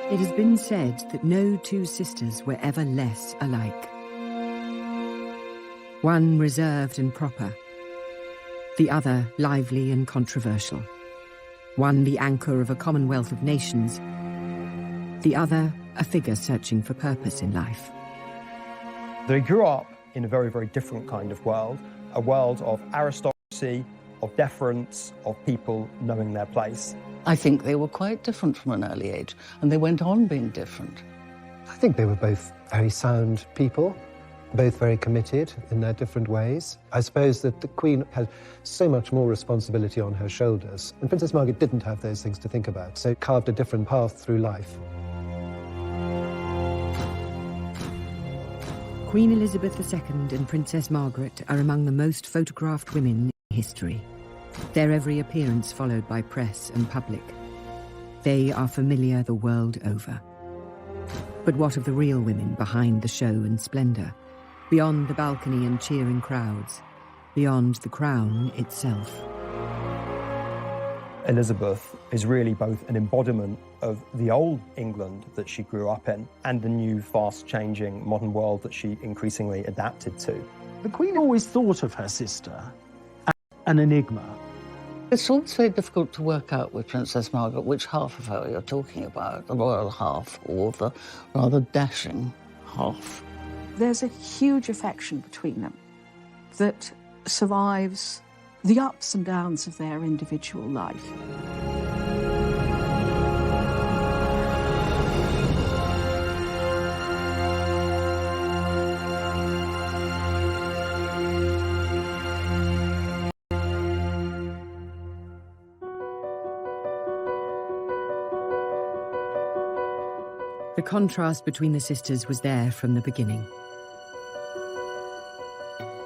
It has been said that no two sisters were ever less alike. One reserved and proper, the other lively and controversial. One the anchor of a commonwealth of nations, the other a figure searching for purpose in life. They grew up in a very, very different kind of world, a world of aristocracy, of deference, of people knowing their place. I think they were quite different from an early age, and they went on being different. I think they were both very sound people, both very committed in their different ways. I suppose that the Queen had so much more responsibility on her shoulders, and Princess Margaret didn't have those things to think about, so carved a different path through life. Queen Elizabeth II and Princess Margaret are among the most photographed women in history. Their every appearance followed by press and public. They are familiar the world over. But what of the real women behind the show and splendour? Beyond the balcony and cheering crowds, beyond the crown itself. Elizabeth is really both an embodiment of the old England that she grew up in and the new, fast-changing modern world that she increasingly adapted to. The Queen always thought of her sister as an enigma. It's always very difficult to work out with Princess Margaret which half of her you're talking about, the royal half or the rather dashing half. There's a huge affection between them that survives the ups and downs of their individual life. The contrast between the sisters was there from the beginning.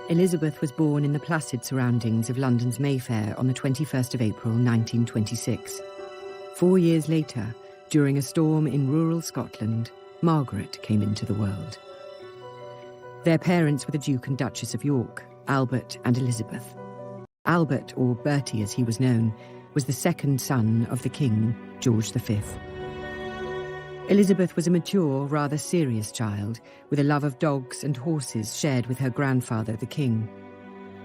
Elizabeth was born in the placid surroundings of London's Mayfair on the 21st of April 1926. 4 years later, during a storm in rural Scotland, Margaret came into the world. Their parents were the Duke and Duchess of York, Albert and Elizabeth. Albert, or Bertie as he was known, was the second son of the King, George V. Elizabeth was a mature, rather serious child, with a love of dogs and horses shared with her grandfather, the King.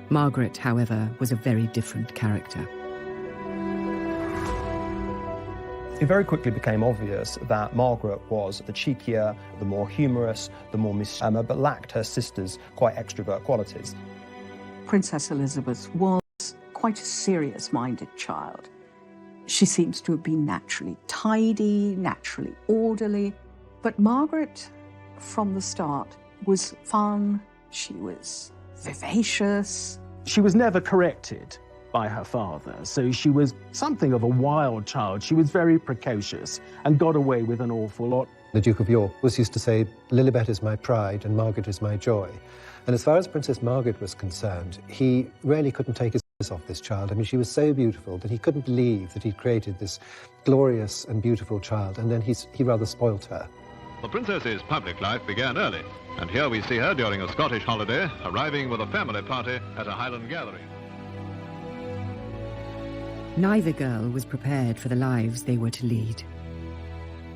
Margaret, however, was a very different character. It very quickly became obvious that Margaret was the cheekier, the more humorous, the more mischievous, but lacked her sister's quite extrovert qualities. Princess Elizabeth was quite a serious-minded child. She seems to have been naturally tidy, naturally orderly. But Margaret, from the start, was fun, she was vivacious. She was never corrected by her father, so she was something of a wild child. She was very precocious and got away with an awful lot. The Duke of York was used to say, Lilibet is my pride and Margaret is my joy. And as far as Princess Margaret was concerned, he really couldn't take his eyes off this child. I mean, she was so beautiful that he couldn't believe that he'd created this glorious and beautiful child, and then he rather spoilt her. The princess's public life began early, and here we see her during a Scottish holiday, arriving with a family party at a Highland gathering. Neither girl was prepared for the lives they were to lead.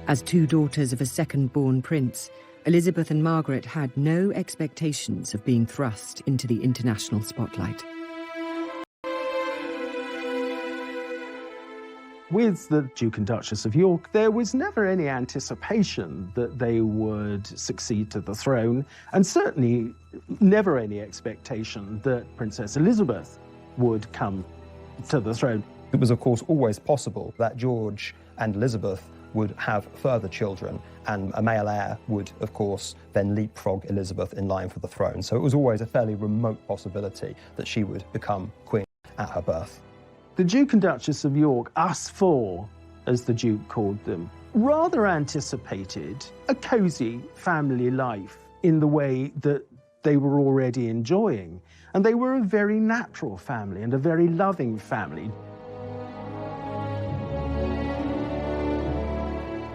As two daughters of a second-born prince, Elizabeth and Margaret had no expectations of being thrust into the international spotlight. With the Duke and Duchess of York, there was never any anticipation that they would succeed to the throne, and certainly never any expectation that Princess Elizabeth would come to the throne. It was, of course, always possible that George and Elizabeth would have further children, and a male heir would, of course, then leapfrog Elizabeth in line for the throne. So it was always a fairly remote possibility that she would become queen at her birth. The Duke and Duchess of York, us four, as the Duke called them, rather anticipated a cosy family life in the way that they were already enjoying. And they were a very natural family and a very loving family.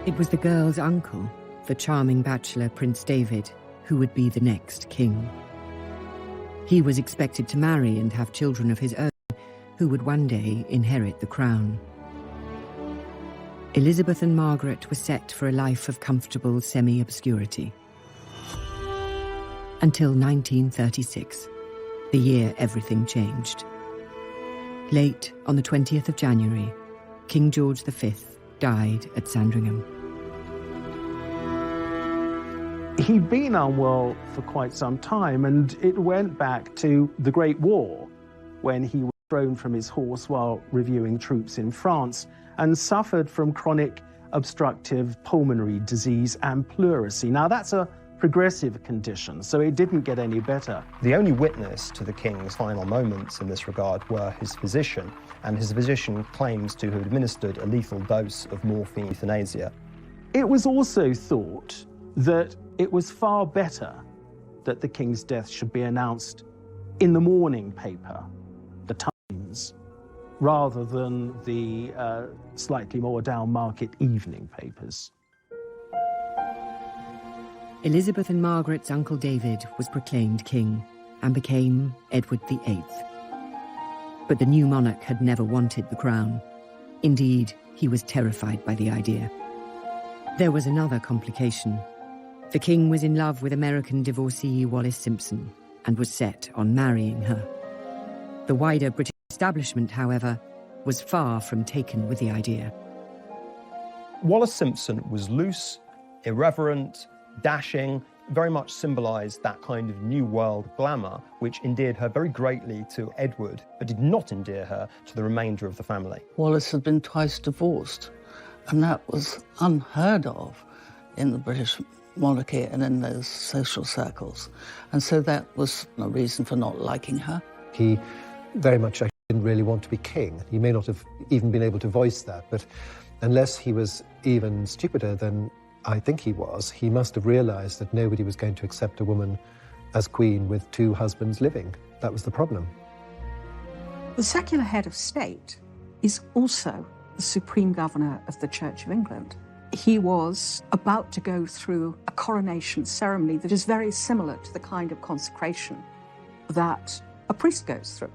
It was the girl's uncle, the charming bachelor Prince David, who would be the next king. He was expected to marry and have children of his own, who would one day inherit the crown. Elizabeth and Margaret were set for a life of comfortable semi-obscurity. Until 1936, the year everything changed. Late on the 20th of January, King George V died at Sandringham. He'd been unwell for quite some time, and it went back to the Great War, when he was thrown from his horse while reviewing troops in France and suffered from chronic obstructive pulmonary disease and pleurisy. Now, that's a progressive condition, so it didn't get any better. The only witness to the king's final moments in this regard were his physician, and his physician claims to have administered a lethal dose of morphine euthanasia. It was also thought that it was far better that the king's death should be announced in the morning paper, the Times, rather than the slightly more down-market evening papers. Elizabeth and Margaret's uncle David was proclaimed king and became Edward VIII. But the new monarch had never wanted the crown. Indeed, he was terrified by the idea. There was another complication. The king was in love with American divorcee Wallis Simpson and was set on marrying her. The wider British establishment, however, was far from taken with the idea. Wallis Simpson was loose, irreverent, dashing, very much symbolised that kind of New World glamour, which endeared her very greatly to Edward, but did not endear her to the remainder of the family. Wallis had been twice divorced, and that was unheard of in the British monarchy and in those social circles. And so that was a reason for not liking her. He very much didn't really want to be king. He may not have even been able to voice that, but unless he was even stupider than I think he was, he must have realised that nobody was going to accept a woman as queen with two husbands living. That was the problem. The secular head of state is also the supreme governor of the Church of England. He was about to go through a coronation ceremony that is very similar to the kind of consecration that a priest goes through.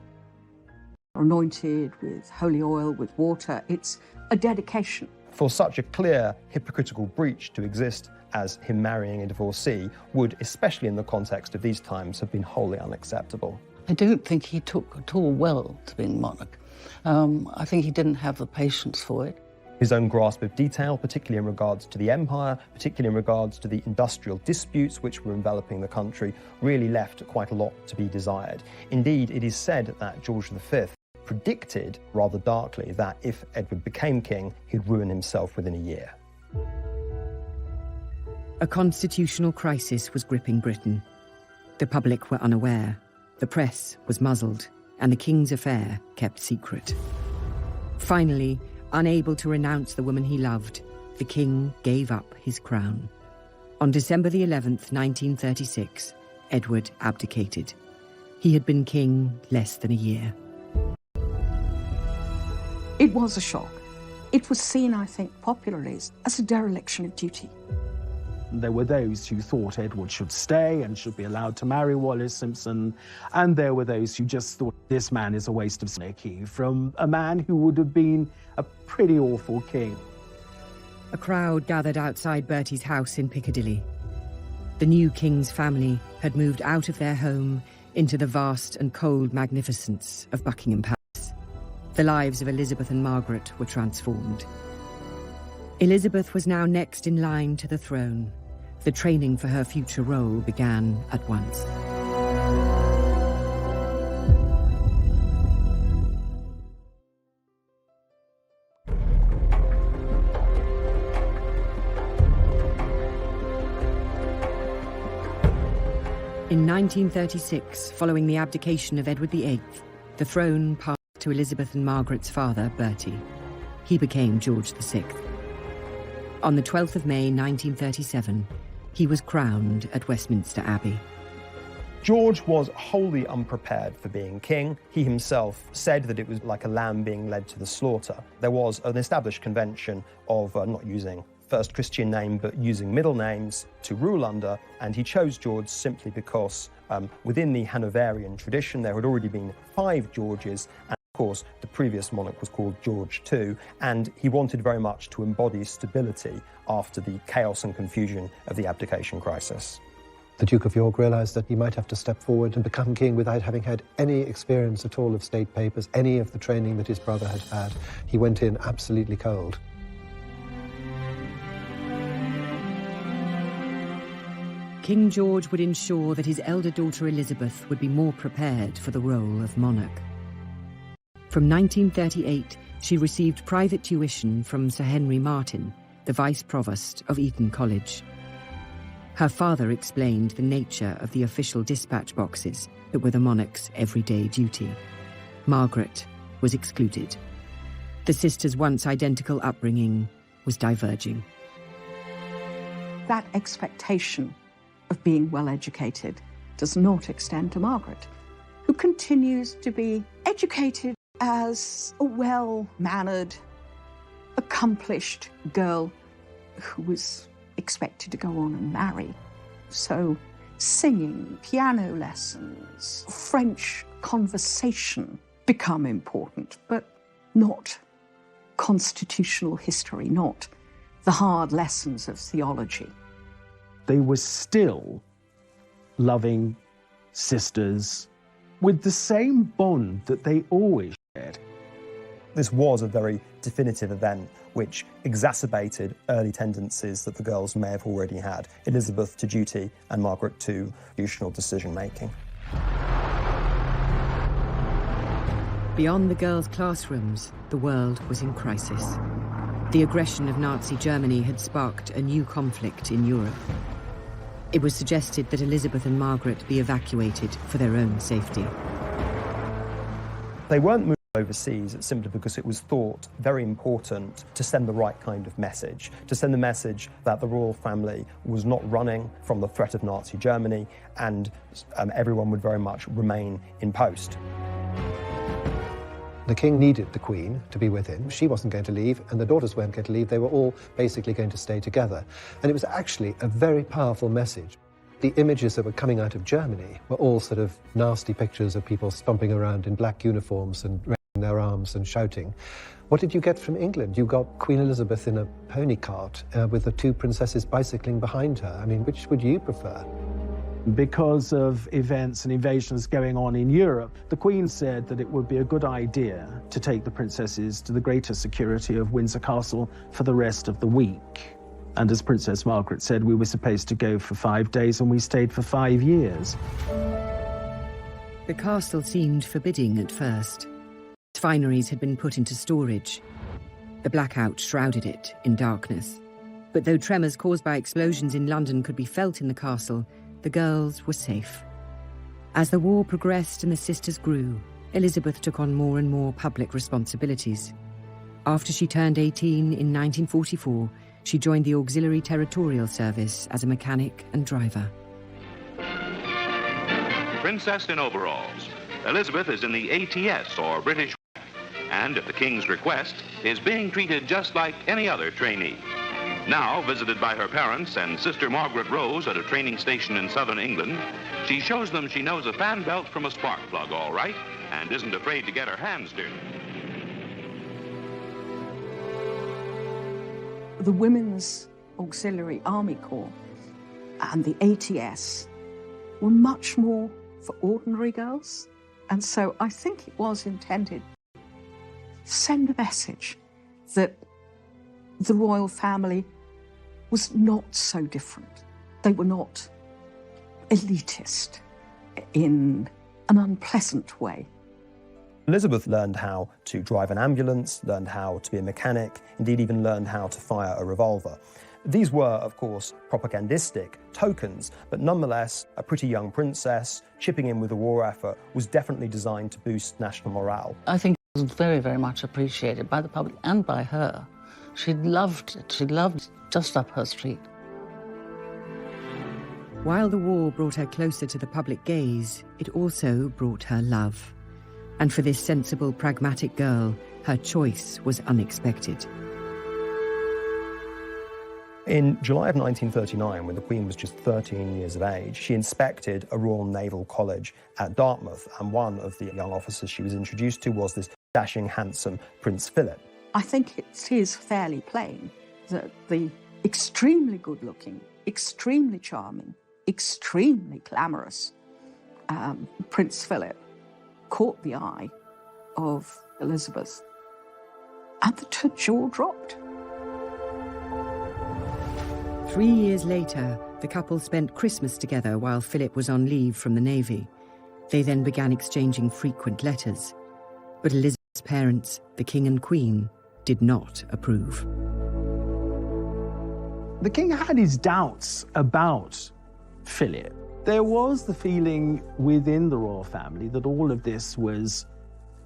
Anointed with holy oil, with water, it's a dedication. For such a clear hypocritical breach to exist as him marrying a divorcee would, especially in the context of these times, have been wholly unacceptable. I don't think he took at all well to being monarch. I think he didn't have the patience for it. His own grasp of detail, particularly in regards to the empire, particularly in regards to the industrial disputes which were enveloping the country, really left quite a lot to be desired. Indeed, it is said that George V predicted, rather darkly, that if Edward became king, he'd ruin himself within a year. A constitutional crisis was gripping Britain. The public were unaware, the press was muzzled, and the king's affair kept secret. Finally, unable to renounce the woman he loved, the king gave up his crown. On December the 11th, 1936, Edward abdicated. He had been king less than a year. It was a shock. It was seen, I think, popularly as a dereliction of duty. There were those who thought Edward should stay and should be allowed to marry Wallis Simpson, and there were those who just thought this man is a waste of monarchy from a man who would have been a pretty awful king. A crowd gathered outside Bertie's house in Piccadilly. The new king's family had moved out of their home into the vast and cold magnificence of Buckingham Palace. The lives of Elizabeth and Margaret were transformed. Elizabeth was now next in line to the throne. The training for her future role began at once. In 1936, following the abdication of Edward VIII, the throne passed to Elizabeth and Margaret's father, Bertie. He became George VI. On the 12th of May 1937, he was crowned at Westminster Abbey. George was wholly unprepared for being king. He himself said that it was like a lamb being led to the slaughter. There was an established convention of not using first Christian name, but using middle names to rule under, and he chose George simply because within the Hanoverian tradition there had already been 5 Georges, and of course, the previous monarch was called George II, and he wanted very much to embody stability after the chaos and confusion of the abdication crisis. The Duke of York realised that he might have to step forward and become king without having had any experience at all of state papers, any of the training that his brother had had. He went in absolutely cold. King George would ensure that his elder daughter Elizabeth would be more prepared for the role of monarch. From 1938, she received private tuition from Sir Henry Martin, the Vice Provost of Eton College. Her father explained the nature of the official dispatch boxes that were the monarch's everyday duty. Margaret was excluded. The sisters' once identical upbringing was diverging. That expectation of being well educated does not extend to Margaret, who continues to be educated as a well-mannered, accomplished girl who was expected to go on and marry. So singing, piano lessons, French conversation become important, but not constitutional history, not the hard lessons of theology. They were still loving sisters with the same bond that they always shared. This was a very definitive event which exacerbated early tendencies that the girls may have already had, Elizabeth to duty and Margaret to constitutional decision-making. Beyond the girls' classrooms, the world was in crisis. The aggression of Nazi Germany had sparked a new conflict in Europe. It was suggested that Elizabeth and Margaret be evacuated for their own safety. They weren't moved overseas simply because it was thought very important to send the right kind of message, to send the message that the royal family was not running from the threat of Nazi Germany and everyone would very much remain in post. The king needed the Queen to be with him. She wasn't going to leave, and the daughters weren't going to leave. They were all basically going to stay together. And it was actually a very powerful message. The images that were coming out of Germany were all sort of nasty pictures of people stomping around in black uniforms and raising their arms and shouting. What did you get from England? You got Queen Elizabeth in a pony cart with the two princesses bicycling behind her. I mean, which would you prefer? Because of events and invasions going on in Europe, the Queen said that it would be a good idea to take the princesses to the greater security of Windsor Castle for the rest of the week. And as Princess Margaret said, we were supposed to go for 5 days and we stayed for 5 years. The castle seemed forbidding at first. Its fineries had been put into storage. The blackout shrouded it in darkness. But though tremors caused by explosions in London could be felt in the castle, the girls were safe. As the war progressed and the sisters grew, Elizabeth took on more and more public responsibilities. After she turned 18 in 1944, she joined the Auxiliary Territorial Service as a mechanic and driver. Princess in overalls. Elizabeth is in the ATS, or British, and at the King's request, is being treated just like any other trainee. Now, visited by her parents and sister Margaret Rose at a training station in southern England, she shows them she knows a fan belt from a spark plug all right and isn't afraid to get her hands dirty. The Women's Auxiliary Army Corps and the ATS were much more for ordinary girls. And so I think it was intended to send a message that the royal family was not so different. They were not elitist in an unpleasant way. Elizabeth learned how to drive an ambulance, learned how to be a mechanic, indeed even learned how to fire a revolver. These were, of course, propagandistic tokens, but nonetheless, a pretty young princess chipping in with the war effort was definitely designed to boost national morale. I think it was very, very much appreciated by the public and by her. She loved it. She loved just up her street. While the war brought her closer to the public gaze, it also brought her love. And for this sensible, pragmatic girl, her choice was unexpected. In July of 1939, when the Queen was just 13 years of age, she inspected a Royal Naval College at Dartmouth, and one of the young officers she was introduced to was this dashing, handsome Prince Philip. I think it is fairly plain that the extremely good-looking, extremely charming, extremely glamorous Prince Philip caught the eye of Elizabeth, and that her jaw dropped. 3 years later, the couple spent Christmas together while Philip was on leave from the Navy. They then began exchanging frequent letters. But Elizabeth's parents, the King and Queen, did not approve. The king had his doubts about Philip. There was the feeling within the royal family that all of this was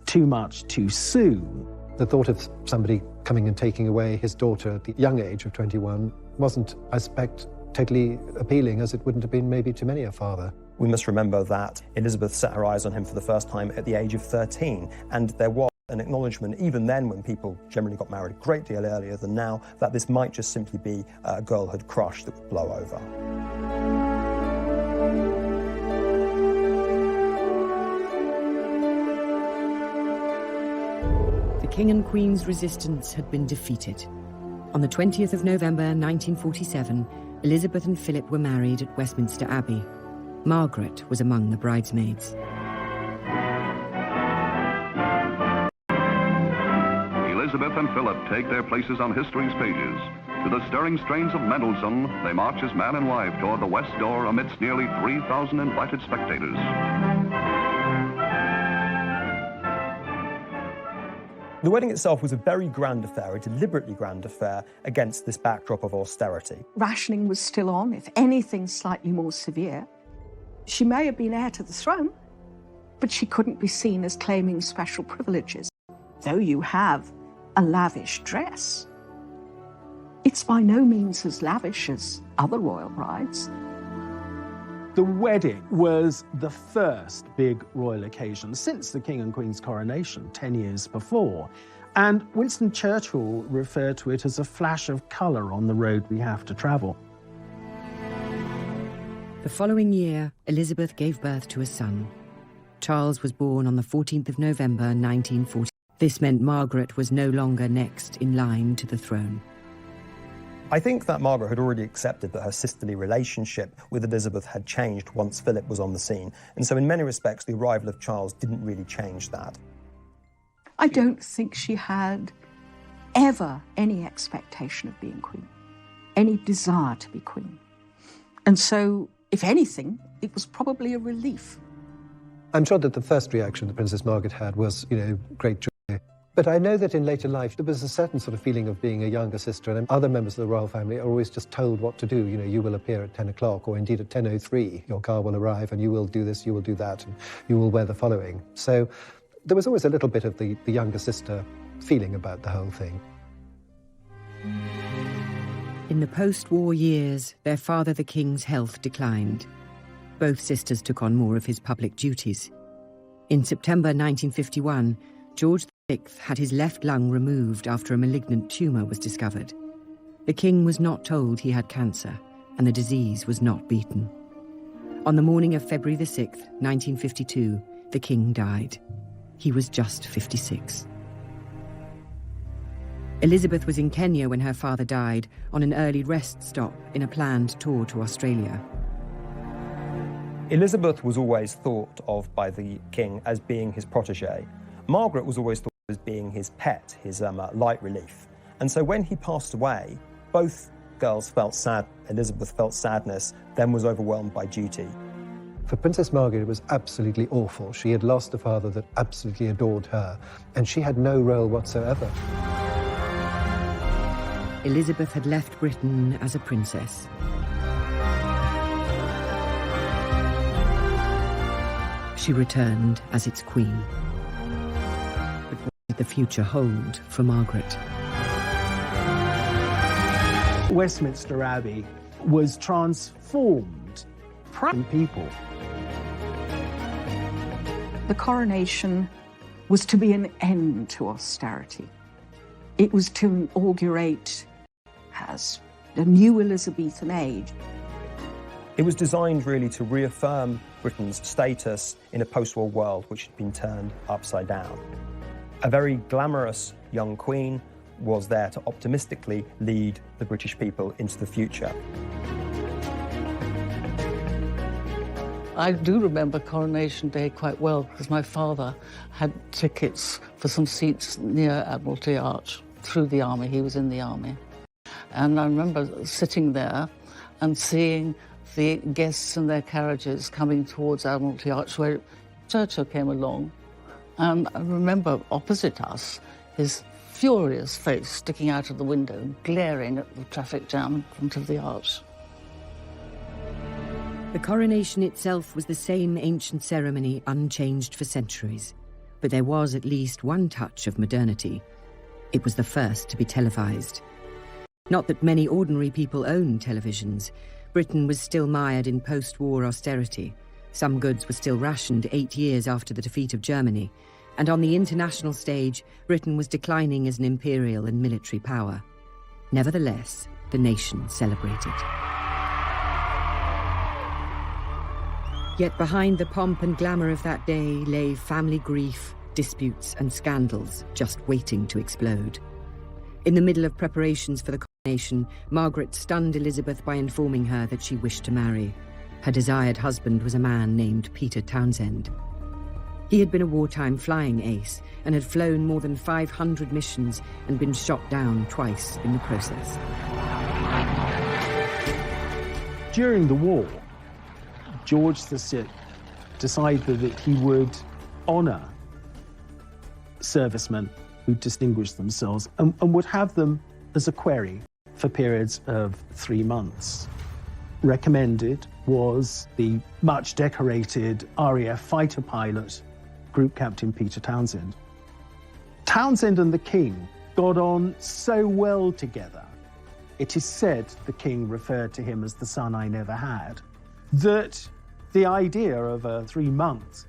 too much too soon. The thought of somebody coming and taking away his daughter at the young age of 21 wasn't, I suspect, totally appealing, as it wouldn't have been maybe to many a father. We must remember that Elizabeth set her eyes on him for the first time at the age of 13, and there was an acknowledgement, even then when people generally got married a great deal earlier than now, that this might just simply be a girlhood crush that would blow over. The King and Queen's resistance had been defeated. On the 20th of November 1947, Elizabeth and Philip were married at Westminster Abbey. Margaret was among the bridesmaids. Elizabeth and Philip take their places on history's pages. To the stirring strains of Middleton, they march as man and wife toward the west door amidst nearly 3,000 invited spectators. The wedding itself was a very grand affair, a deliberately grand affair against this backdrop of austerity. Rationing was still on, if anything slightly more severe. She may have been heir to the throne, but she couldn't be seen as claiming special privileges. Though you have a lavish dress, it's by no means as lavish as other royal brides. The wedding was the first big royal occasion since the King and Queen's coronation 10 years before. And Winston Churchill referred to it as a flash of colour on the road we have to travel. The following year, Elizabeth gave birth to a son. Charles was born on the 14th of November 1940. This meant Margaret was no longer next in line to the throne. I think that Margaret had already accepted that her sisterly relationship with Elizabeth had changed once Philip was on the scene. And so in many respects, the arrival of Charles didn't really change that. I don't think she had ever any expectation of being queen, any desire to be queen. And so, if anything, it was probably a relief. I'm sure that the first reaction that Princess Margaret had was, great joy. But I know that in later life, there was a certain sort of feeling of being a younger sister, and other members of the royal family are always just told what to do. You will appear at 10 o'clock, or indeed at 10:03, your car will arrive, and you will do this, you will do that, and you will wear the following. So there was always a little bit of the younger sister feeling about the whole thing. In the post-war years, their father, the King's health declined. Both sisters took on more of his public duties. In September 1951, George VI had his left lung removed after a malignant tumour was discovered. The King was not told he had cancer, and the disease was not beaten. On the morning of February the 6th, 1952, the King died. He was just 56. Elizabeth was in Kenya when her father died, on an early rest stop in a planned tour to Australia. Elizabeth was always thought of by the King as being his protégé. Margaret was always thought of as being his pet, his light relief. And so when he passed away, both girls felt sad. Elizabeth felt sadness, then was overwhelmed by duty. For Princess Margaret, it was absolutely awful. She had lost a father that absolutely adored her, and she had no role whatsoever. Elizabeth had left Britain as a princess. She returned as its queen. But what did the future hold for Margaret? Westminster Abbey was transformed. Proud people. The coronation was to be an end to austerity. It was to inaugurate as a new Elizabethan age. It was designed really to reaffirm Britain's status in a post-war world which had been turned upside down. A very glamorous young queen was there to optimistically lead the British people into the future. I do remember Coronation Day quite well because my father had tickets for some seats near Admiralty Arch through the army. He was in the army. And I remember sitting there and seeing the guests in their carriages coming towards Admiralty Arch where Churchill came along. And I remember opposite us his furious face sticking out of the window, glaring at the traffic jam in front of the arch. The coronation itself was the same ancient ceremony unchanged for centuries, but there was at least one touch of modernity. It was the first to be televised. Not that many ordinary people owned televisions. Britain was still mired in post-war austerity. Some goods were still rationed 8 years after the defeat of Germany, and on the international stage, Britain was declining as an imperial and military power. Nevertheless, the nation celebrated. Yet behind the pomp and glamour of that day lay family grief, disputes and scandals just waiting to explode. In the middle of preparations for the coronation, Margaret stunned Elizabeth by informing her that she wished to marry. Her desired husband was a man named Peter Townsend. He had been a wartime flying ace and had flown more than 500 missions and been shot down twice in the process. During the war, George VI decided that he would honour servicemen who distinguished themselves and would have them as a query for periods of 3 months. Recommended was the much decorated RAF fighter pilot, Group Captain Peter Townsend. Townsend and the King got on so well together. It is said the King referred to him as the son I never had, that the idea of a 3-month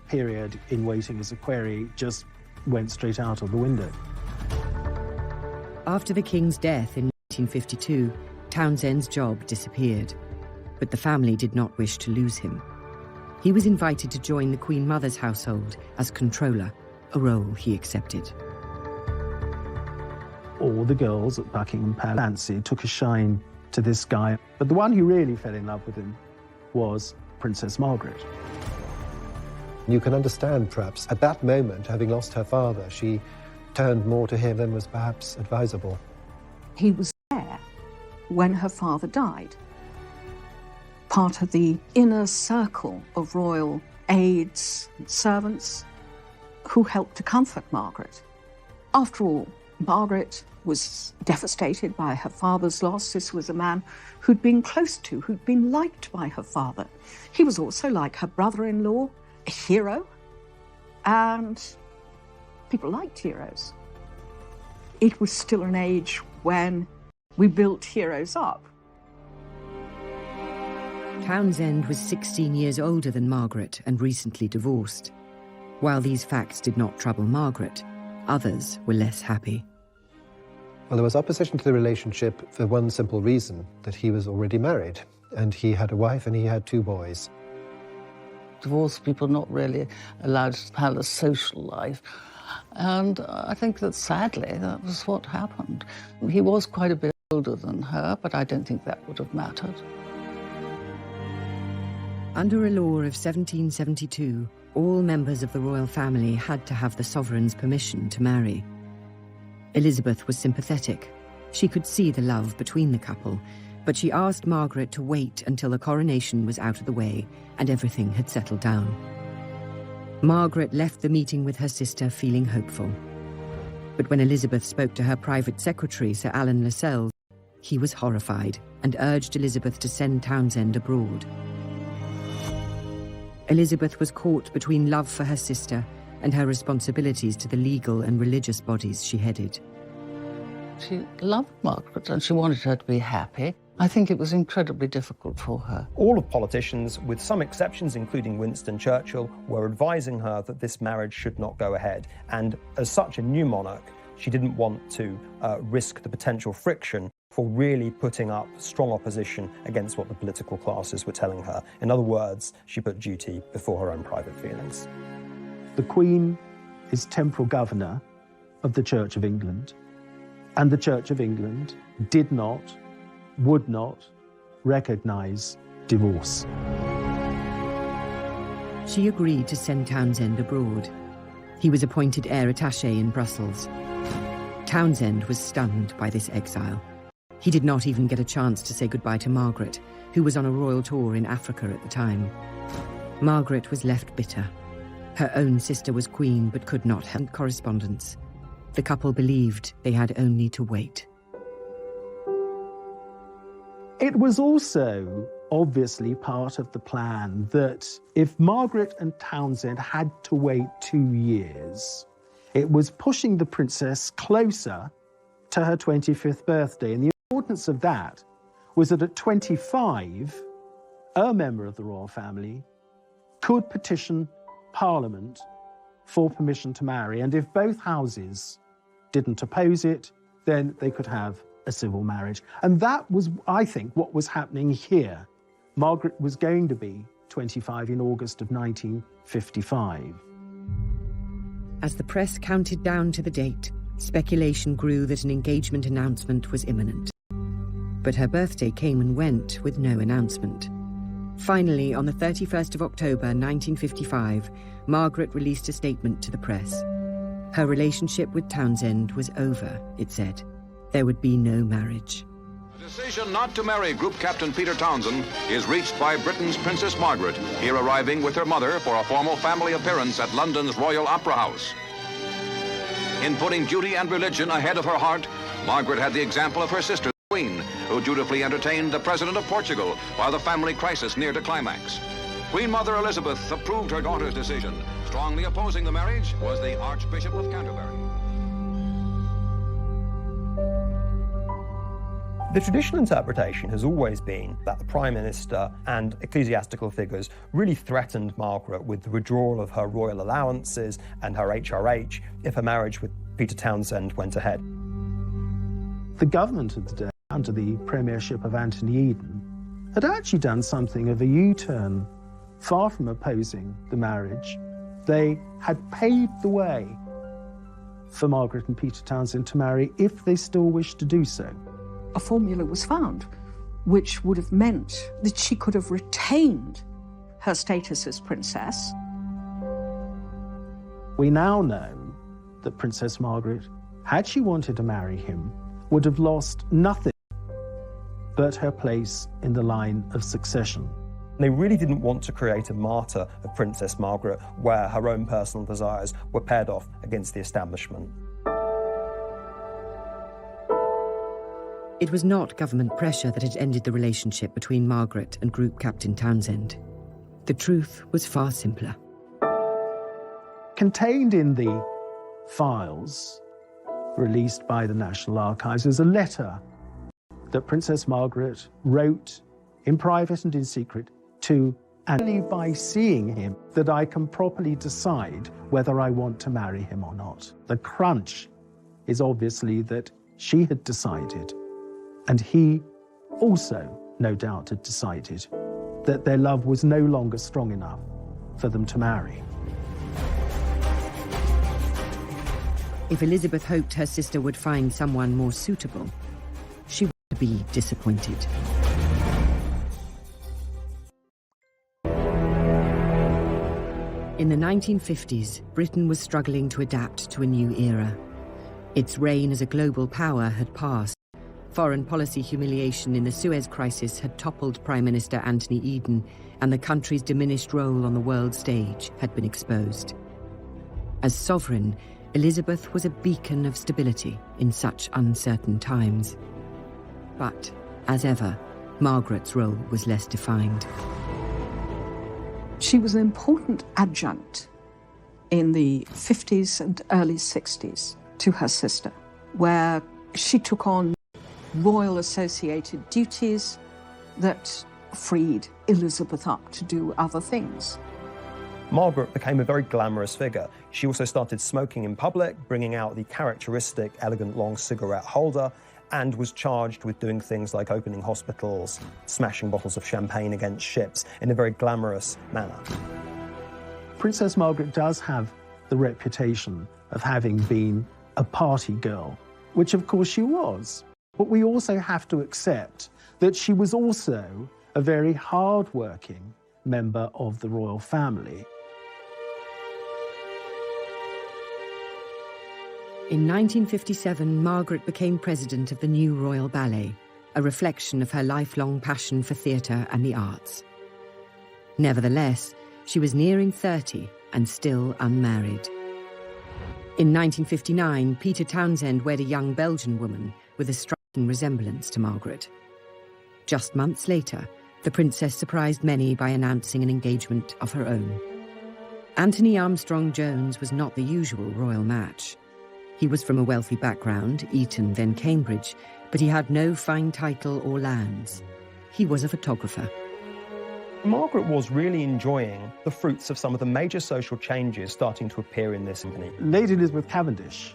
period in waiting as a query just went straight out of the window. After the King's death in 1952, Townsend's job disappeared, but the family did not wish to lose him. He was invited to join the Queen Mother's household as controller, a role he accepted. All the girls at Buckingham Palace took a shine to this guy, but the one who really fell in love with him was Princess Margaret. You can understand, perhaps, at that moment, having lost her father, she turned more to him than was perhaps advisable. He was there when her father died. Part of the inner circle of royal aides and servants who helped to comfort Margaret. After all, Margaret was devastated by her father's loss. This was a man who'd been close to, who'd been liked by her father. He was also, like her brother-in-law, a hero, and people liked heroes. It was still an age when we built heroes up. Townsend was 16 years older than Margaret and recently divorced. While these facts did not trouble Margaret, others were less happy. Well, there was opposition to the relationship for one simple reason, that he was already married, and he had a wife and he had 2 boys. Divorced people not really allowed to have a social life. And I think that sadly, that was what happened. He was quite a bit older than her, but I don't think that would have mattered. Under a law of 1772, all members of the royal family had to have the sovereign's permission to marry. Elizabeth was sympathetic. She could see the love between the couple, but she asked Margaret to wait until the coronation was out of the way and everything had settled down. Margaret left the meeting with her sister feeling hopeful. But when Elizabeth spoke to her private secretary, Sir Alan Lascelles, he was horrified and urged Elizabeth to send Townsend abroad. Elizabeth was caught between love for her sister and her responsibilities to the legal and religious bodies she headed. She loved Margaret and she wanted her to be happy. I think it was incredibly difficult for her. All of politicians, with some exceptions, including Winston Churchill, were advising her that this marriage should not go ahead. And as such a new monarch, she didn't want to risk the potential friction for really putting up strong opposition against what the political classes were telling her. In other words, she put duty before her own private feelings. The Queen is temporal governor of the Church of England, and the Church of England did not, would not recognise divorce. She agreed to send Townsend abroad. He was appointed heir attaché in Brussels. Townsend was stunned by this exile. He did not even get a chance to say goodbye to Margaret, who was on a royal tour in Africa at the time. Margaret was left bitter. Her own sister was queen but could not have correspondence. The couple believed they had only to wait. It was also obviously part of the plan that if Margaret and Townsend had to wait 2 years, it was pushing the princess closer to her 25th birthday. And the importance of that was that at 25, a member of the royal family could petition Parliament for permission to marry. And if both houses didn't oppose it, then they could have a civil marriage. And that was, I think, what was happening here. Margaret was going to be 25 in August of 1955. As the press counted down to the date, speculation grew that an engagement announcement was imminent. But her birthday came and went with no announcement. Finally, on the 31st of October 1955, Margaret released a statement to the press. Her relationship with Townsend was over, it said. There would be no marriage. The decision not to marry Group Captain Peter Townsend is reached by Britain's Princess Margaret, here arriving with her mother for a formal family appearance at London's Royal Opera House. In putting duty and religion ahead of her heart, Margaret had the example of her sister, the Queen, who dutifully entertained the President of Portugal while the family crisis neared a climax. Queen Mother Elizabeth approved her daughter's decision. Strongly opposing the marriage was the Archbishop of Canterbury. The traditional interpretation has always been that the Prime Minister and ecclesiastical figures really threatened Margaret with the withdrawal of her royal allowances and her HRH if her marriage with Peter Townsend went ahead. The government of the day, under the premiership of Anthony Eden, had actually done something of a U-turn. Far from opposing the marriage, they had paved the way for Margaret and Peter Townsend to marry if they still wished to do so. A formula was found, which would have meant that she could have retained her status as princess. We now know that Princess Margaret, had she wanted to marry him, would have lost nothing but her place in the line of succession. They really didn't want to create a martyr of Princess Margaret where her own personal desires were paired off against the establishment. It was not government pressure that had ended the relationship between Margaret and Group Captain Townsend. The truth was far simpler. Contained in the files released by the National Archives is a letter that Princess Margaret wrote in private and in secret to, and only by seeing him that I can properly decide whether I want to marry him or not. The crunch is obviously that she had decided, and he also, no doubt, had decided that their love was no longer strong enough for them to marry. If Elizabeth hoped her sister would find someone more suitable, she would be disappointed. In the 1950s, Britain was struggling to adapt to a new era. Its reign as a global power had passed. Foreign policy humiliation in the Suez Crisis had toppled Prime Minister Anthony Eden, and the country's diminished role on the world stage had been exposed. As sovereign, Elizabeth was a beacon of stability in such uncertain times. But, as ever, Margaret's role was less defined. She was an important adjunct in the 50s and early 60s to her sister, where she took on royal associated duties that freed Elizabeth up to do other things. Margaret became a very glamorous figure. She also started smoking in public, bringing out the characteristic elegant long cigarette holder, and was charged with doing things like opening hospitals, smashing bottles of champagne against ships in a very glamorous manner. Princess Margaret does have the reputation of having been a party girl, which of course she was. But we also have to accept that she was also a very hard-working member of the royal family. In 1957, Margaret became president of the new Royal Ballet, a reflection of her lifelong passion for theatre and the arts. Nevertheless, she was nearing 30 and still unmarried. In 1959, Peter Townsend wed a young Belgian woman with a striking resemblance to Margaret. Just months later, the princess surprised many by announcing an engagement of her own. Anthony Armstrong-Jones was not the usual royal match. He was from a wealthy background, Eton then Cambridge, but he had no fine title or lands. He was a photographer. Margaret was really enjoying the fruits of some of the major social changes starting to appear in this company. Lady Elizabeth Cavendish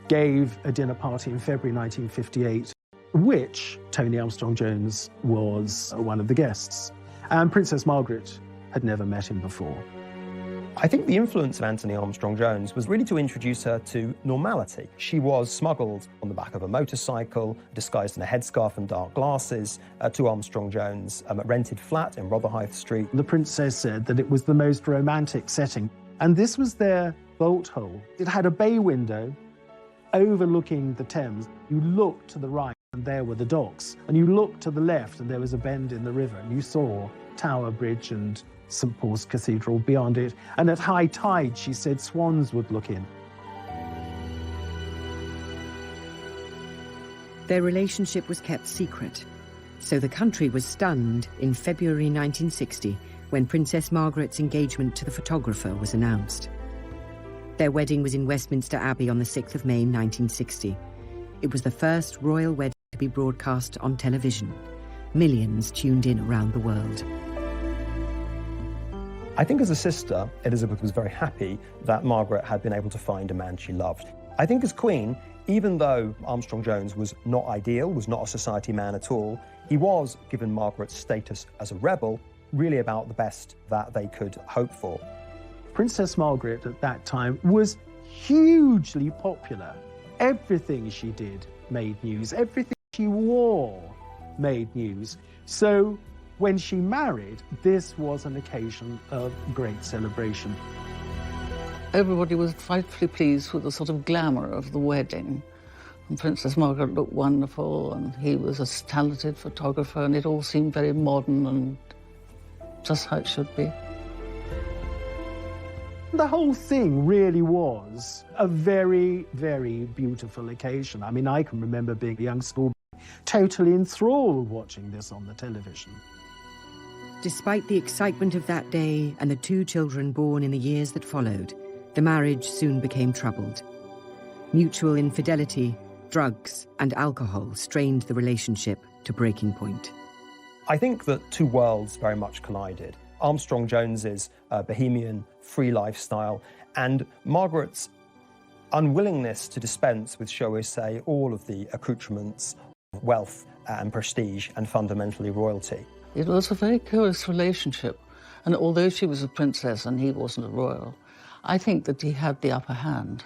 gave a dinner party in February 1958, which Tony Armstrong-Jones was one of the guests. And Princess Margaret had never met him before. I think the influence of Anthony Armstrong-Jones was really to introduce her to normality. She was smuggled on the back of a motorcycle, disguised in a headscarf and dark glasses, to Armstrong-Jones' rented flat in Rotherhithe Street. The princess said that it was the most romantic setting, and this was their bolt hole. It had a bay window overlooking the Thames. You looked to the right, and there were the docks, and you looked to the left, and there was a bend in the river, and you saw Tower Bridge and St Paul's Cathedral beyond it, and at high tide, she said, swans would look in. Their relationship was kept secret, so the country was stunned in February 1960 when Princess Margaret's engagement to the photographer was announced. Their wedding was in Westminster Abbey on the 6th of May 1960. It was the first royal wedding to be broadcast on television. Millions tuned in around the world. I think as a sister, Elizabeth was very happy that Margaret had been able to find a man she loved. I think as Queen, even though Armstrong-Jones was not ideal, was not a society man at all, he was, given Margaret's status as a rebel, really about the best that they could hope for. Princess Margaret at that time was hugely popular. Everything she did made news. Everything she wore made news. So when she married, this was an occasion of great celebration. Everybody was frightfully pleased with the sort of glamour of the wedding. And Princess Margaret looked wonderful, and he was a talented photographer, and it all seemed very modern and just how it should be. The whole thing really was a very, very beautiful occasion. I mean, I can remember being a young schoolboy, totally enthralled watching this on the television. Despite the excitement of that day and the 2 children born in the years that followed, the marriage soon became troubled. Mutual infidelity, drugs, and alcohol strained the relationship to breaking point. I think that 2 worlds very much collided. Armstrong-Jones's bohemian, free lifestyle, and Margaret's unwillingness to dispense with, shall we say, all of the accoutrements of wealth and prestige and fundamentally royalty. It was a very curious relationship, and although she was a princess and he wasn't a royal, I think that he had the upper hand.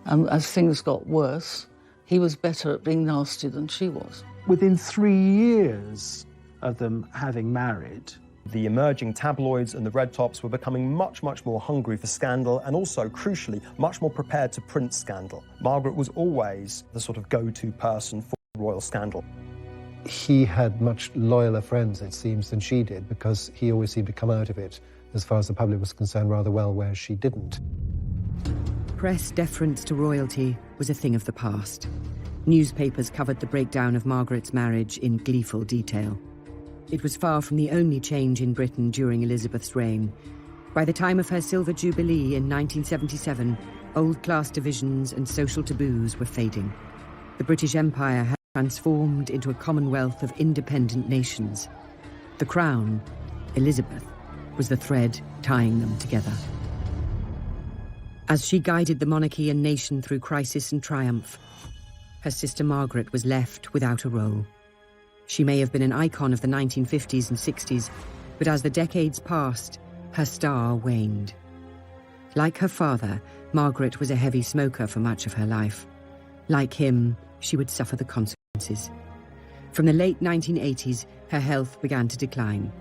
And as things got worse, he was better at being nasty than she was. Within 3 years of them having married, the emerging tabloids and the red tops were becoming much, much more hungry for scandal and also, crucially, much more prepared to print scandal. Margaret was always the sort of go-to person for royal scandal. He had much loyaler friends, it seems, than she did, because he always seemed to come out of it, as far as the public was concerned, rather well, whereas she didn't. Press deference to royalty was a thing of the past. Newspapers covered the breakdown of Margaret's marriage in gleeful detail. It was far from the only change in Britain during Elizabeth's reign. By the time of her Silver Jubilee in 1977, old class divisions and social taboos were fading. The British Empire had transformed into a commonwealth of independent nations. The crown, Elizabeth, was the thread tying them together. As she guided the monarchy and nation through crisis and triumph, her sister Margaret was left without a role. She may have been an icon of the 1950s and 60s, but as the decades passed, her star waned. Like her father, Margaret was a heavy smoker for much of her life. Like him, she would suffer the consequences. From the late 1980s, her health began to decline.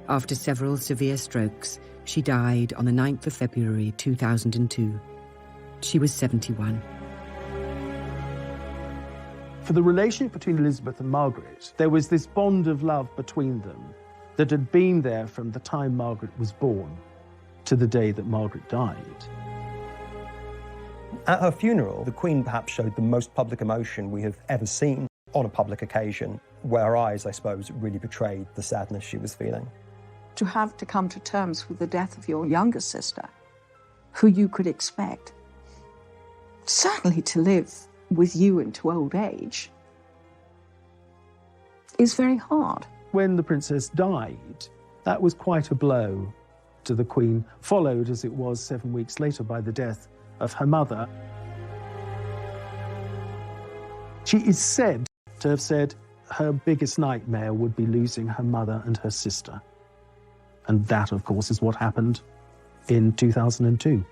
After several severe strokes, she died on the 9th of February 2002. She was 71. For the relationship between Elizabeth and Margaret, there was this bond of love between them that had been there from the time Margaret was born to the day that Margaret died. At her funeral, the Queen perhaps showed the most public emotion we have ever seen on a public occasion, where her eyes, I suppose, really betrayed the sadness she was feeling. To have to come to terms with the death of your younger sister, who you could expect, certainly to live with you into old age, is very hard. When the princess died, that was quite a blow to the Queen, followed, as it was 7 weeks later, by the death of her mother. She is said to have said her biggest nightmare would be losing her mother and her sister. And that, of course, is what happened in 2002.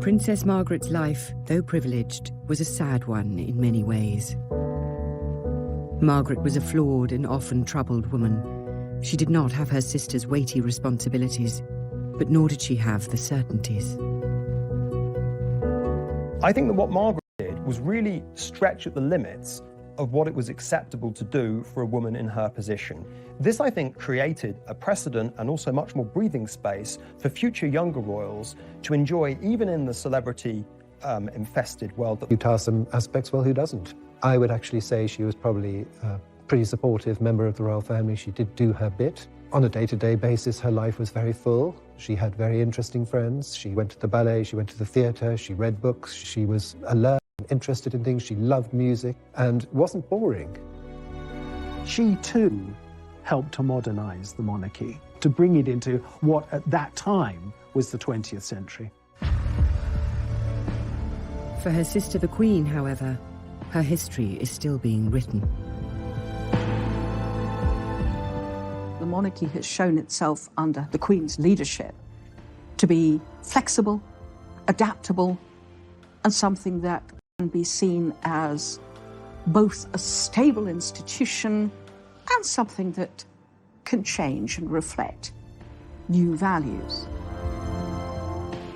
Princess Margaret's life, though privileged, was a sad one in many ways. Margaret was a flawed and often troubled woman. She did not have her sister's weighty responsibilities, but nor did she have the certainties. I think that what Margaret did was really stretch at the limits of what it was acceptable to do for a woman in her position. This, I think, created a precedent and also much more breathing space for future younger royals to enjoy, even in the celebrity-infested world. You task some aspects, well, who doesn't? I would actually say she was probably a pretty supportive member of the royal family. She did do her bit. On a day-to-day basis, her life was very full. She had very interesting friends. She went to the ballet, she went to the theatre, she read books, she was alert, interested in things, she loved music, and wasn't boring. She, too, helped to modernise the monarchy, to bring it into what, at that time, was the 20th century. For her sister, the Queen, however, her history is still being written. The monarchy has shown itself under the Queen's leadership to be flexible, adaptable, and something that can be seen as both a stable institution and something that can change and reflect new values.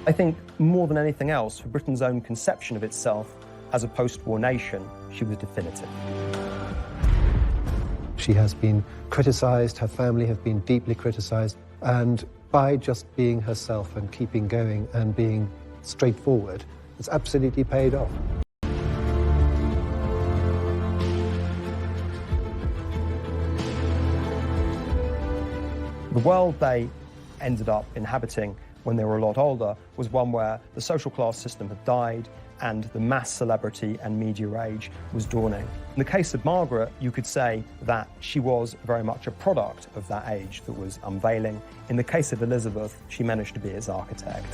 I think more than anything else, for Britain's own conception of itself as a post-war nation, she was definitive. She has been criticised, her family have been deeply criticised, and by just being herself and keeping going and being straightforward, it's absolutely paid off. The world they ended up inhabiting when they were a lot older was one where the social class system had died and the mass celebrity and media age was dawning. In the case of Margaret, you could say that she was very much a product of that age that was unveiling. In the case of Elizabeth, she managed to be its architect.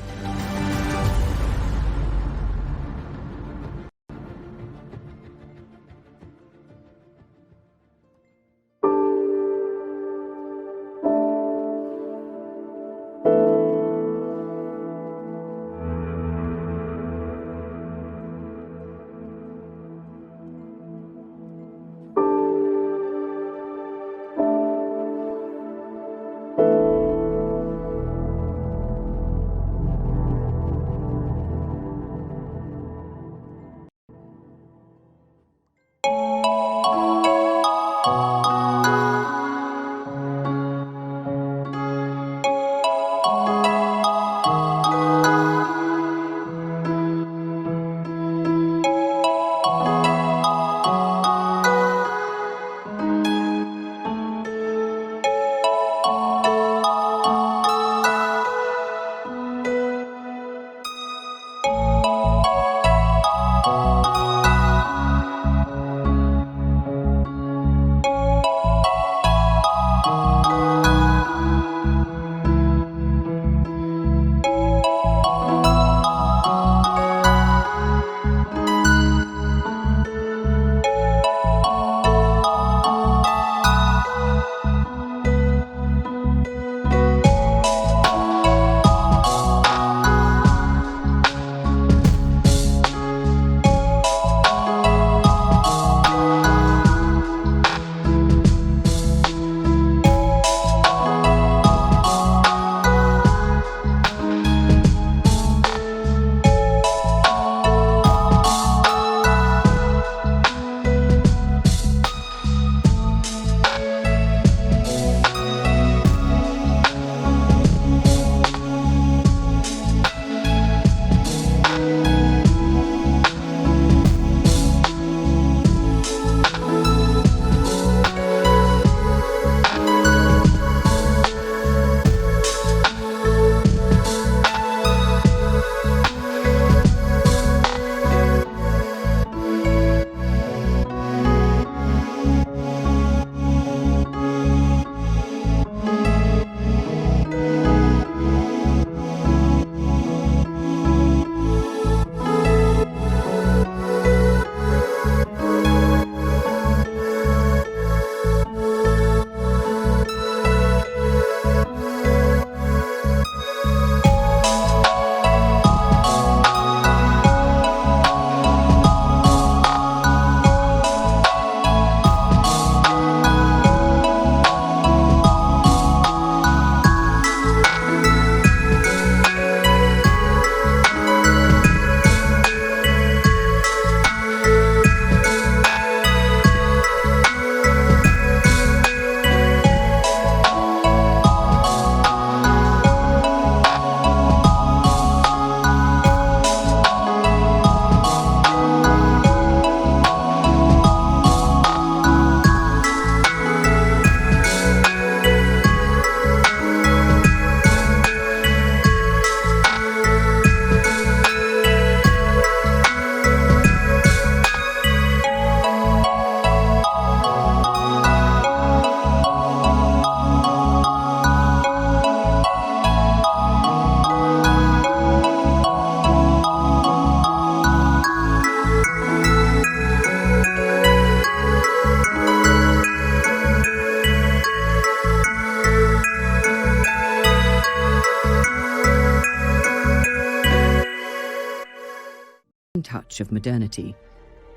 touch of modernity.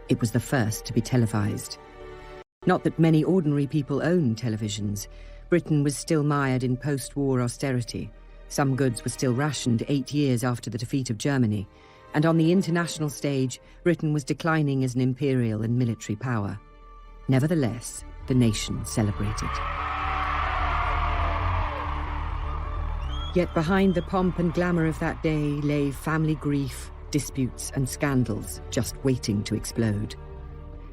It was the first to be televised. Not that many ordinary people owned televisions. Britain was still mired in post-war austerity. Some goods were still rationed 8 years after the defeat of Germany. And on the international stage, Britain was declining as an imperial and military power. Nevertheless, the nation celebrated. Yet behind the pomp and glamour of that day lay family grief, disputes and scandals just waiting to explode.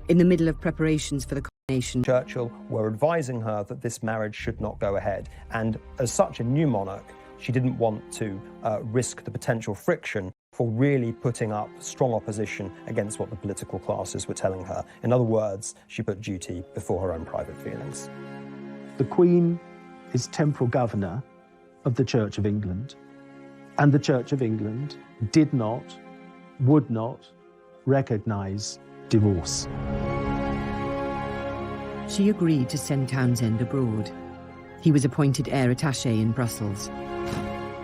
In the middle of preparations for the coronation, Churchill were advising her that this marriage should not go ahead, and as such a new monarch, she didn't want to risk the potential friction for really putting up strong opposition against what the political classes were telling her. In other words, she put duty before her own private feelings. The Queen is temporal governor of the Church of England, and the Church of England did not, would not recognise divorce. she agreed to send Townsend abroad. He was appointed heir attaché in Brussels.